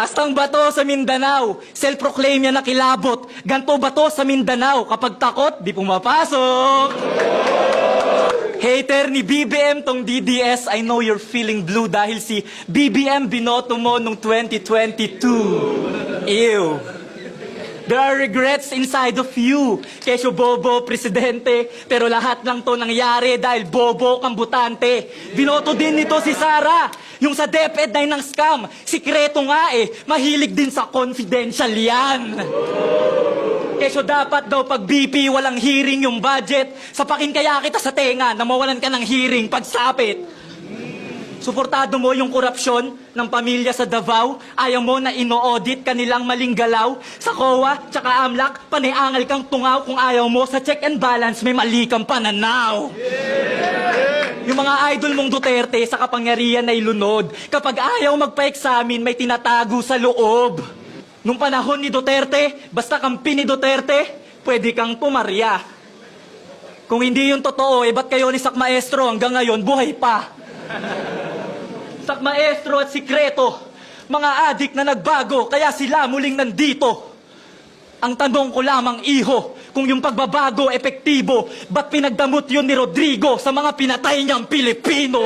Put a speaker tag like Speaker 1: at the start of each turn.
Speaker 1: Astang bato sa Mindanao, self-proclaim niya na kilabot. Ganto bato sa Mindanao, kapag takot, di pumapasok. Hater ni BBM tong DDS, I know you're feeling blue dahil si BBM binoto mo nung 2022. Ew. There are regrets inside of you. Kesyo bobo, presidente, pero lahat lang to nangyari dahil bobo kang butante. Binoto din nito si Sara, yung sa DepEd na ng scam. Sikreto nga mahilig din sa confidential yan. Kesyo dapat daw pag BP walang hearing yung budget. Sapakin kaya kita sa tenga na mawalan ka ng hearing pagsapit. Suportado mo yung korupsyon ng pamilya sa Davao. Ayaw mo na ino-audit kanilang maling galaw. Sa COA, tsaka AMLAC, paniangal kang tungaw. Kung ayaw mo sa check and balance, may mali kang pananaw. Yung mga idol mong Duterte sa kapangyarihan ay lunod. Kapag ayaw magpa-examine, may tinatago sa loob. Nung panahon ni Duterte, basta kampi ni Duterte, pwede kang pumarya. Kung hindi yung totoo, ba't kayo ni Sak Maestro hanggang ngayon buhay pa? Sak Maestro at Sikreto, mga adik na nagbago, kaya sila muling nandito. Ang tanong ko lamang, iho, kung yung pagbabago epektibo, ba't pinagdamot yun ni Rodrigo sa mga pinatay niyang Pilipino?